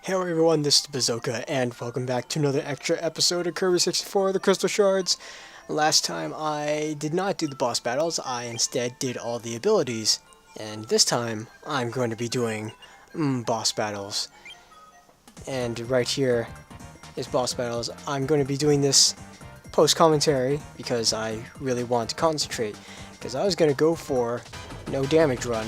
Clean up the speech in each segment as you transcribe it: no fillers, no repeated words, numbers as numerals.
Hello everyone, this is Bazzoka, and welcome back to another extra episode of Kirby 64, the Crystal Shards. Last time I did not do the boss battles, I instead did all the abilities. And this time, I'm going to be doing boss battles. And right here is boss battles. I'm going to be doing this post-commentary because I really want to concentrate. Because I was going to go for no damage run.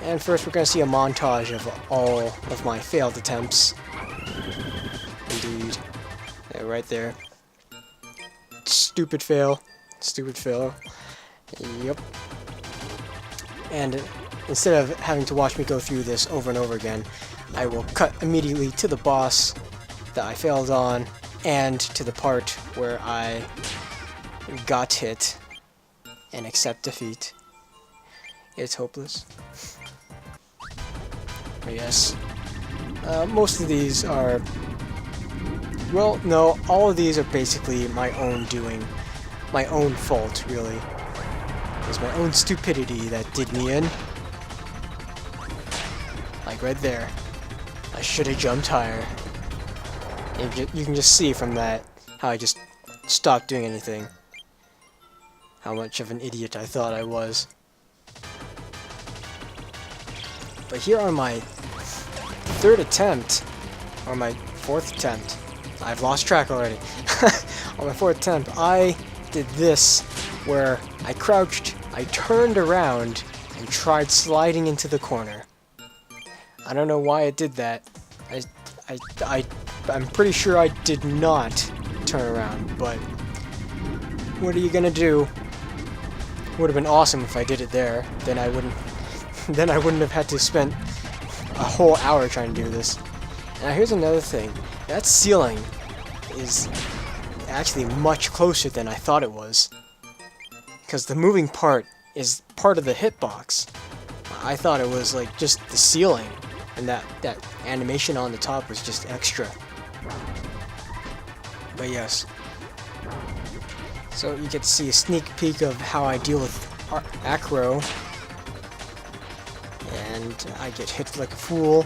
And first we're going to see a montage of all of my failed attempts. Indeed. Yeah, right there. Stupid fail. Stupid fail. Yep. And instead of having to watch me go through this over and over again, I will cut immediately to the boss that I failed on, and to the part where I got hit and accept defeat. It's hopeless. Yes. Most of these are... Well, no, all of these are basically my own doing. My own fault, really. It was my own stupidity that did me in. Like right there. I should have jumped higher. You can just see from that how I just stopped doing anything. How much of an idiot I thought I was. But here on my third attempt, or my fourth attempt, I've lost track already. On my fourth attempt, I did this, where I crouched, I turned around, and tried sliding into the corner. I don't know why I did that. I'm pretty sure I did not turn around, but what are you gonna do? Would have been awesome if I did it there. Then I wouldn't have had to spend a whole hour trying to do this. Now here's another thing. That ceiling is actually much closer than I thought it was. Because the moving part is part of the hitbox. I thought it was like just the ceiling, and that animation on the top was just extra. But yes. So you get to see a sneak peek of how I deal with acro. And I get hit like a fool.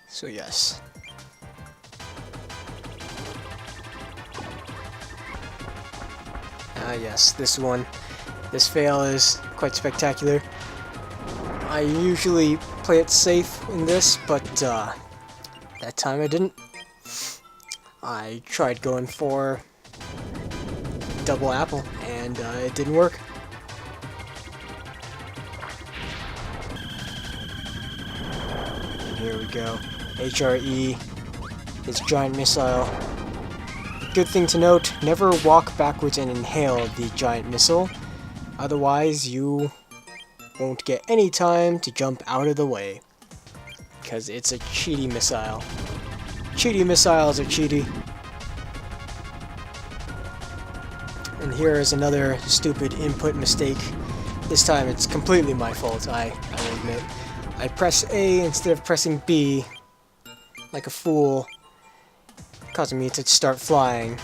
So yes. Yes, this one. This fail is quite spectacular. I usually play it safe in this, but that time I didn't. I tried going for double apple, and it didn't work. And here we go. HRE, his giant missile. Good thing to note, never walk backwards and inhale the giant missile. Otherwise, you won't get any time to jump out of the way. Because it's a cheaty missile. Cheaty missiles are cheaty. And here is another stupid input mistake. This time it's completely my fault, I will admit. I press A instead of pressing B, like a fool, causing me to start flying.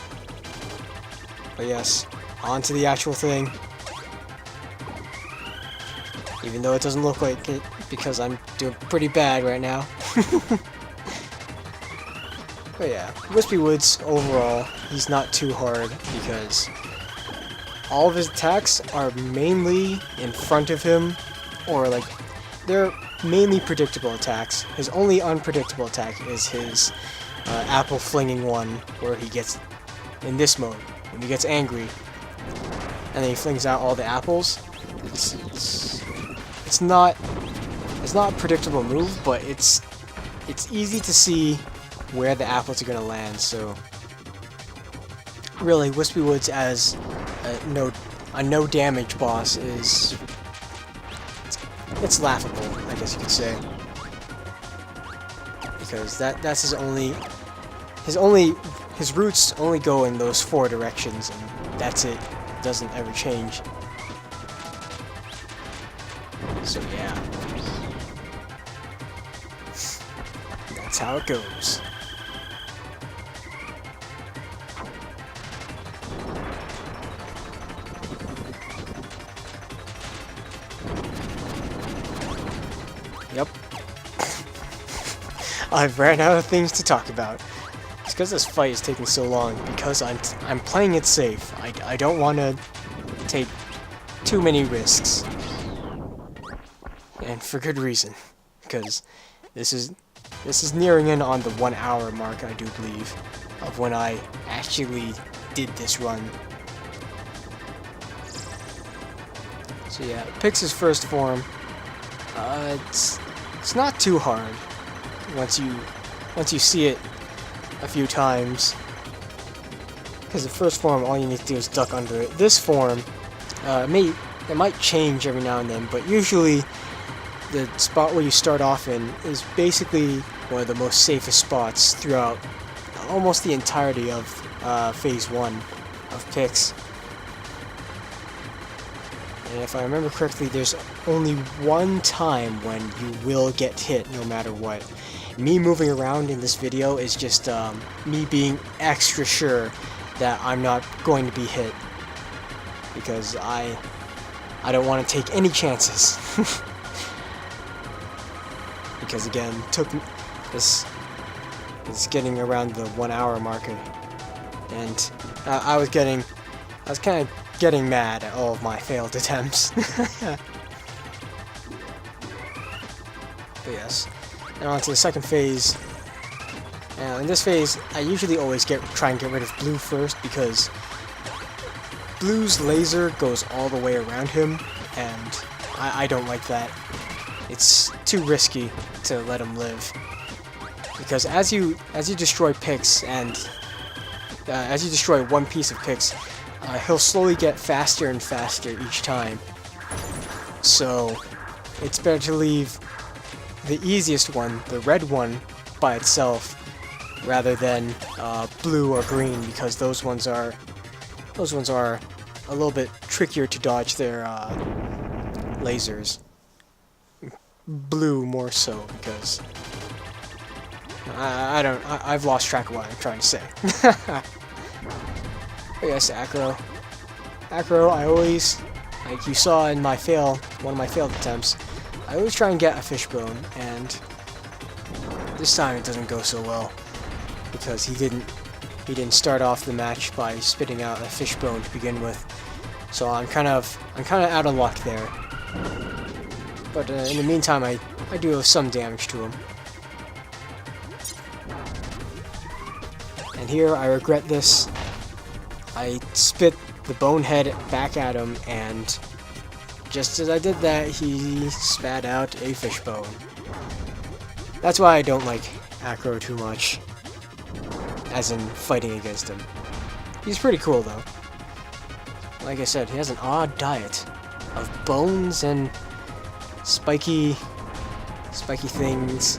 But yes, on to the actual thing. Even though it doesn't look like it, because I'm doing pretty bad right now. But yeah, Wispy Woods, overall, he's not too hard, because all of his attacks are mainly in front of him, or like, they're mainly predictable attacks. His only unpredictable attack is his apple flinging one, where he gets, in this mode, when he gets angry, and then he flings out all the apples. It's not a predictable move, but it's easy to see where the apples are gonna land, so really, Wispy Woods as a no damage boss is it's laughable, I guess you could say, because that's his roots only go in those 4 directions, and that's it. It doesn't ever change. So yeah, that's how it goes. Yep. I've ran out of things to talk about. It's because this fight is taking so long, because I'm playing it safe. I don't want to take too many risks. And for good reason. Because this is nearing in on the 1 hour mark, I do believe, of when I actually did this run. So yeah, Pix's first form, it's not too hard once you see it a few times. Because the first form, all you need to do is duck under it. This form, it might change every now and then, but usually the spot where you start off in is basically one of the most safest spots throughout almost the entirety of Phase 1 of Pix. And if I remember correctly, there's only one time when you will get hit no matter what. Me moving around in this video is just me being extra sure that I'm not going to be hit. Because I don't want to take any chances. Because again, this is getting around the 1 hour marker, and I was kind of getting mad at all of my failed attempts. But yes, now on to the second phase. Now in this phase, I usually always try and get rid of Blue first, because Blue's laser goes all the way around him, and I don't like that. It's too risky to let him live, because as you destroy Pix, and as you destroy one piece of Pix, he'll slowly get faster and faster each time. So it's better to leave the easiest one, the red one, by itself, rather than blue or green, because those ones are a little bit trickier to dodge their lasers. Blue more so, because I've lost track of what I'm trying to say. But yes, Acro, I always, like you saw in my one of my failed attempts, I always try and get a fishbone, and this time it doesn't go so well, because he didn't start off the match by spitting out a fishbone to begin with. So I'm kind of out of luck there. But in the meantime, I do some damage to him. And here, I regret this. I spit the bonehead back at him, and just as I did that, he spat out a fishbone. That's why I don't like Acro too much, as in fighting against him. He's pretty cool, though. Like I said, he has an odd diet of bones and spiky things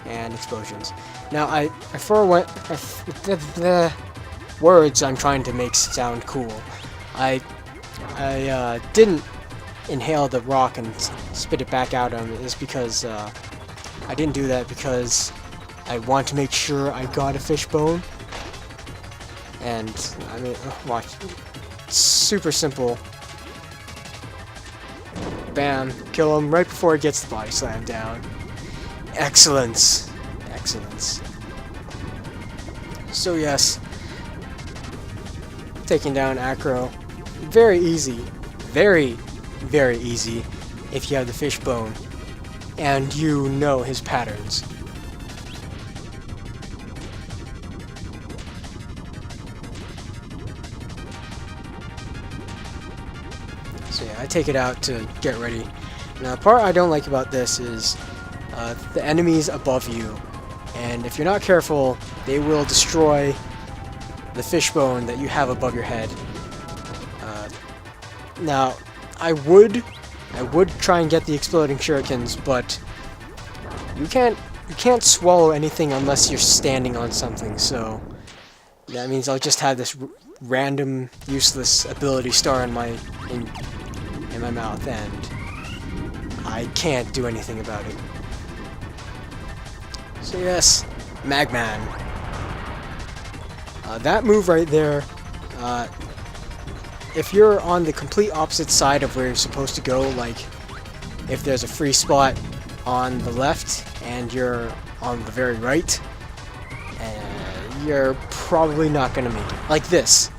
and explosions. Now, the words I'm trying to make sound cool. I didn't inhale the rock and spit it back out on him. Is because I didn't do that because I want to make sure I got a fishbone. And I mean, watch, super simple. Bam, kill him right before he gets the body slam down. Excellence. Excellence. So yes, taking down Acro, very easy. Very, very easy if you have the fishbone and you know his patterns. So yeah, I take it out to get ready. Now the part I don't like about this is the enemies above you, and if you're not careful, they will destroy the fishbone that you have above your head. Now, I would try and get the exploding shurikens, but you can't swallow anything unless you're standing on something. So that means I'll just have this random, useless ability star in my mouth, and I can't do anything about it. So yes, Magman. That move right there, if you're on the complete opposite side of where you're supposed to go, like if there's a free spot on the left and you're on the very right, you're probably not going to make it. Like this.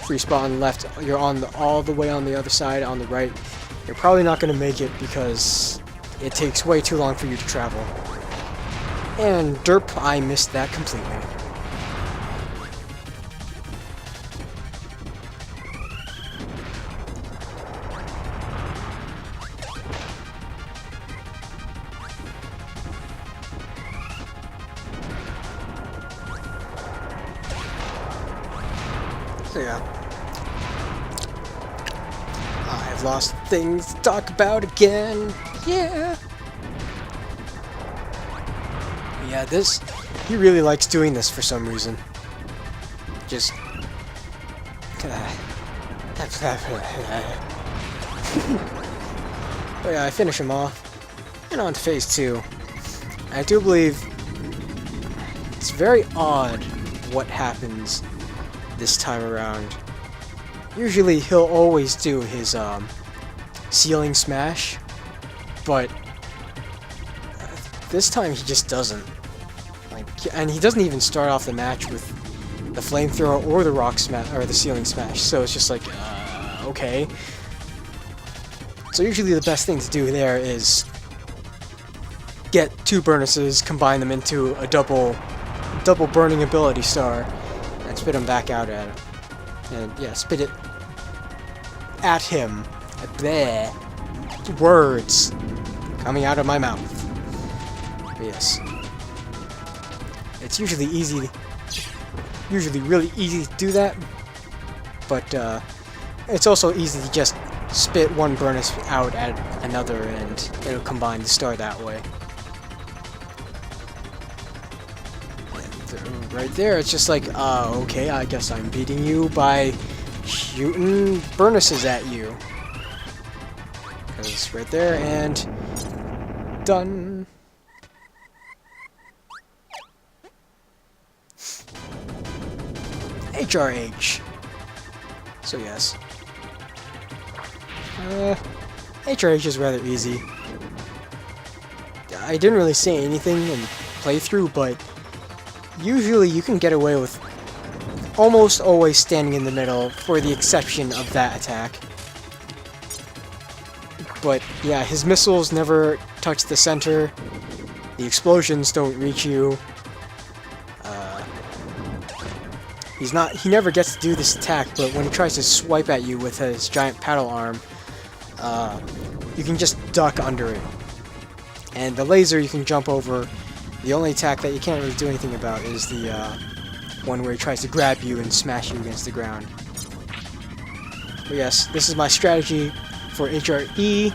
Free spot on the left, you're on all the way on the other side, on the right. You're probably not going to make it because it takes way too long for you to travel. And derp, I missed that completely. So yeah. I've lost things to talk about again. Yeah. Yeah, he really likes doing this for some reason. Just but yeah, I finish him off. And on to phase 2. I do believe it's very odd what happens this time around. Usually he'll always do his ceiling smash, but this time he just doesn't. And he doesn't even start off the match with the flamethrower or the rock smash or the ceiling smash. So it's just like, okay. So usually the best thing to do there is get 2 burnesses, combine them into a double burning ability star, and spit them back out at him. And yeah, spit it at him. Bleh. Words coming out of my mouth. But yes. It's usually really easy to do that, but it's also easy to just spit one burnus out at another and it'll combine the star that way. And right there, it's just like, okay, I guess I'm beating you by shooting burnuses at you. Because right there, and done. HRH. So yes. HRH is rather easy. I didn't really say anything in playthrough, but usually you can get away with almost always standing in the middle, for the exception of that attack. But yeah, his missiles never touch the center. The explosions don't reach you. He never gets to do this attack, but when he tries to swipe at you with his giant paddle arm, you can just duck under it. And the laser you can jump over. The only attack that you can't really do anything about is the one where he tries to grab you and smash you against the ground. But yes, this is my strategy for HRE,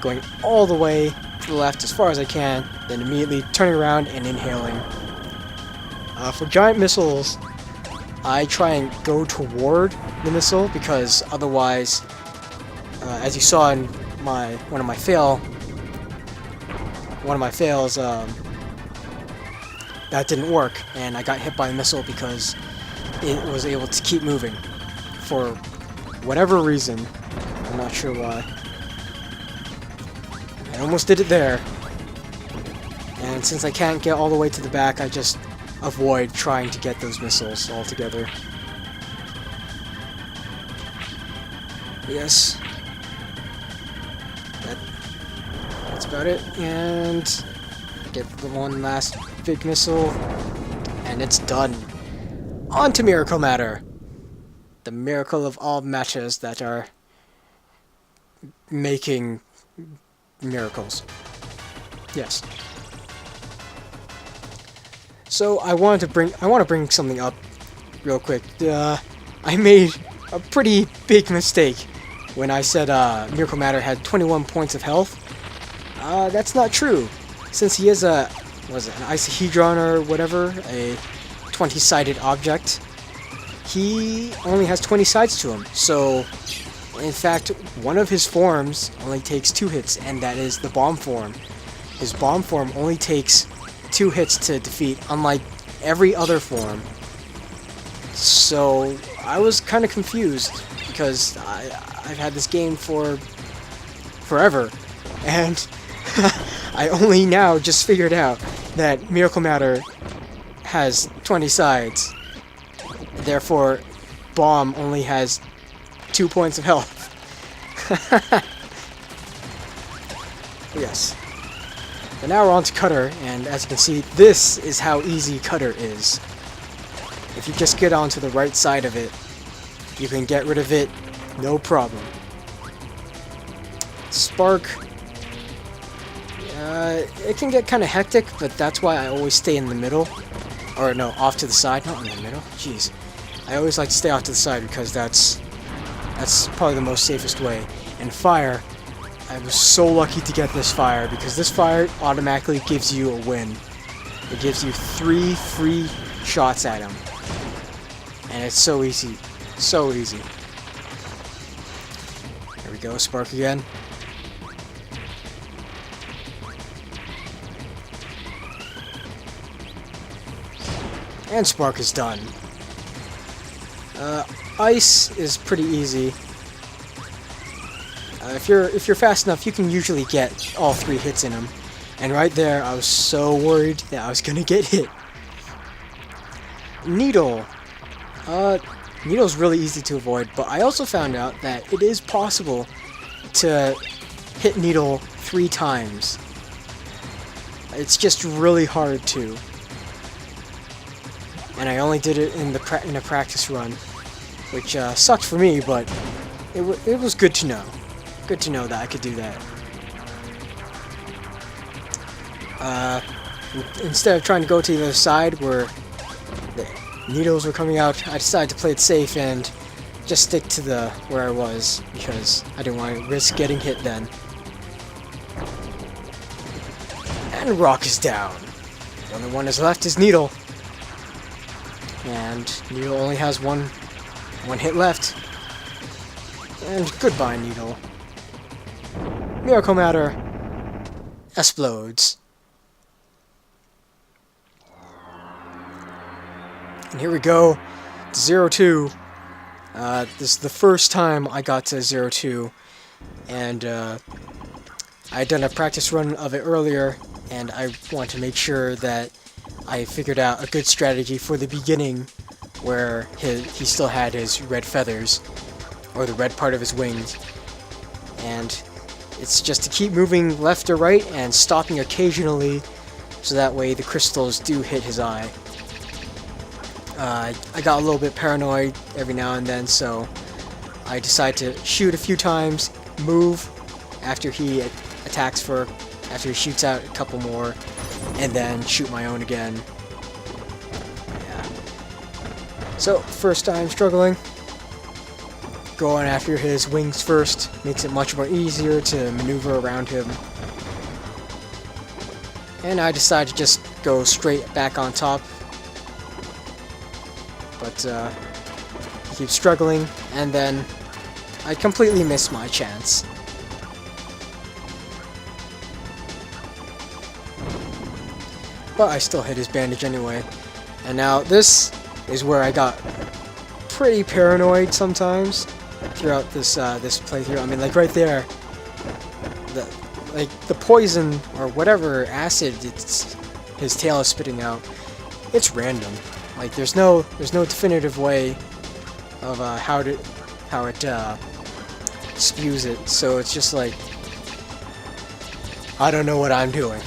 going all the way to the left as far as I can, then immediately turning around and inhaling. For giant missiles, I try and go toward the missile, because otherwise, as you saw in one of my fails, that didn't work, and I got hit by a missile because it was able to keep moving for whatever reason. I'm not sure why. I almost did it there, and since I can't get all the way to the back, I just avoid trying to get those missiles altogether. Yes. That's about it. And get the one last big missile, and it's done. On to Miracle Matter. The miracle of all matches that are making miracles. Yes. So I want to bring something up real quick. I made a pretty big mistake when I said Miracle Matter had 21 points of health. That's not true, since he is an icehedron or whatever, a 20-sided object. He only has 20 sides to him, so in fact one of his forms only takes 2 hits, and that is the bomb form. His bomb form only takes 2 hits to defeat, unlike every other form. So I was kind of confused, because I've had this game for forever, And I only now just figured out that Miracle Matter has 20 sides. Therefore, Bomb only has 2 points of health. Yes. And now we're on to Cutter, and as you can see, this is how easy Cutter is. If you just get onto the right side of it, you can get rid of it, no problem. Spark, it can get kind of hectic, but that's why I always stay in the middle. Or no, off to the side, not in the middle, jeez. I always like to stay off to the side because that's probably the most safest way. And Fire, I was so lucky to get this Fire, because this Fire automatically gives you a win. It gives you 3 free shots at him. And it's so easy. So easy. There we go, Spark again. And Spark is done. Ice is pretty easy. If you're fast enough, you can usually get all 3 hits in him. And right there, I was so worried that I was gonna get hit. Needle. Needle's really easy to avoid, but I also found out that it is possible to hit Needle 3 times. It's just really hard to. And I only did it in a practice run, which sucked for me, but it was good to know. Good to know that I could do that. Instead of trying to go to the other side where the needles were coming out, I decided to play it safe and just stick to where I was, because I didn't want to risk getting hit then. And Rock is down. The only one that's left is Needle. And Needle only has one hit left. And goodbye, Needle. Miracle Matter explodes. And here we go, 0-2. This is the first time I got to 0-2, and I had done a practice run of it earlier, and I want to make sure that I figured out a good strategy for the beginning, where he still had his red feathers, or the red part of his wings, and it's just to keep moving left or right and stopping occasionally, so that way the crystals do hit his eye. I got a little bit paranoid every now and then, so I decided to shoot a few times, move after he attacks after he shoots out a couple more, and then shoot my own again. Yeah. So, first time struggling. Going after his wings first makes it much more easier to maneuver around him. And I decided to just go straight back on top. But he keeps struggling, and then I completely miss my chance. But I still hit his bandage anyway. And now this is where I got pretty paranoid sometimes throughout this playthrough. I mean, like right there, the poison or whatever acid his tail is spitting out, it's random. Like there's no definitive way of how it spews it. So it's just like, I don't know what I'm doing.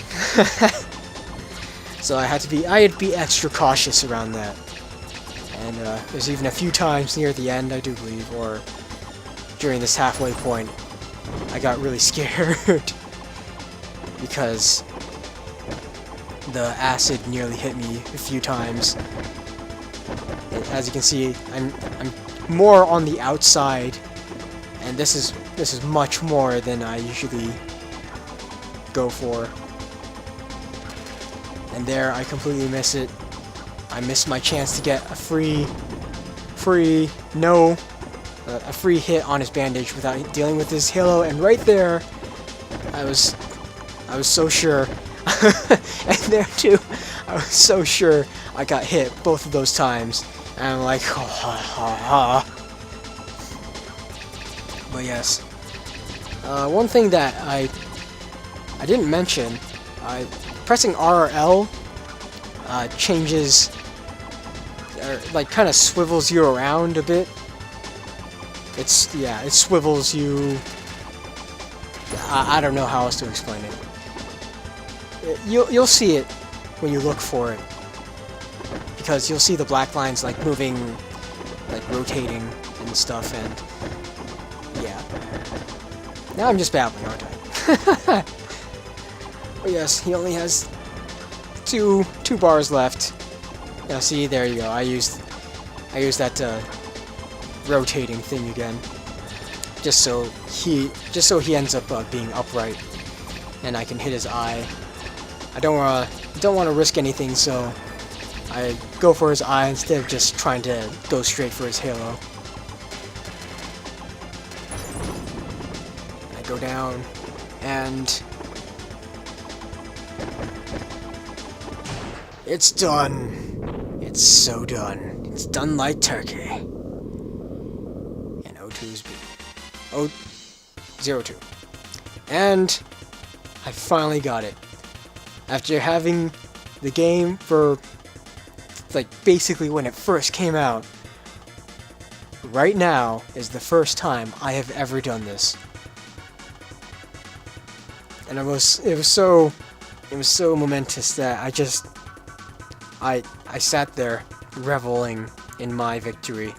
So I had to be extra cautious around that. And there's even a few times near the end, I do believe, or during this halfway point, I got really scared because the acid nearly hit me a few times. As you can see, I'm more on the outside, and this is much more than I usually go for. And there, I completely miss it. I missed my chance to get a free hit on his bandage without dealing with his halo. And right there, I was so sure. And there too, I was so sure I got hit both of those times. And I'm like, oh, ha, ha, ha. But yes, one thing that I I didn't mention, pressing R or L changes, or like kind of swivels you around a bit. It swivels you. I don't know how else to explain it. You'll see it when you look for it, because you'll see the black lines like moving, like rotating and stuff, and yeah. Now I'm just babbling, aren't I? But yes, he only has two bars left. Now see, there you go. I used that rotating thing again, just so he ends up being upright, and I can hit his eye. I don't want to risk anything, so I go for his eye instead of just trying to go straight for his halo. I go down, and it's done. It's so done. It's done like turkey. And O2's B. 02. And I finally got it. After having the game for, like, basically when it first came out, right now is the first time I have ever done this. And it was so momentous that I sat there reveling in my victory.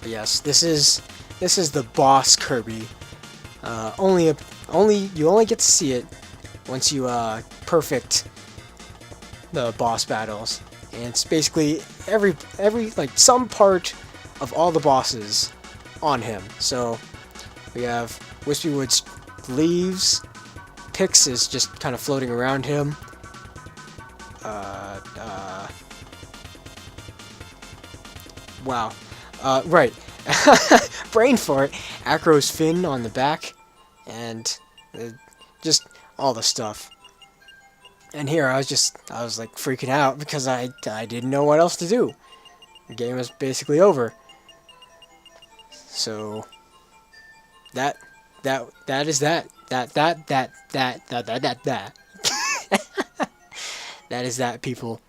But yes, this is the boss Kirby. You only get to see it once you perfect the boss battles, and it's basically every like some part of all the bosses on him. So we have Wispywood's leaves. Pix is just kind of floating around him. Wow. Right. Brain fart. Acro's fin on the back, and just all the stuff. And here I was like freaking out because I didn't know what else to do. The game was basically over. So that is that. That is that, people.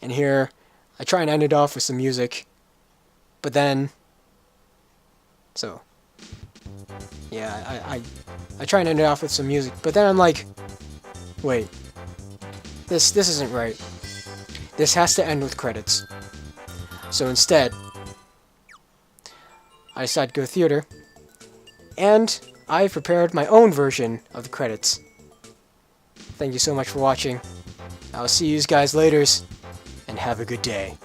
And here I try and end it off with some music, but then yeah, I try and end it off with some music, but then I'm like, wait, this isn't right. This has to end with credits. So instead, I decided to go theater, and I prepared my own version of the credits. Thank you so much for watching. I'll see you guys later, and have a good day.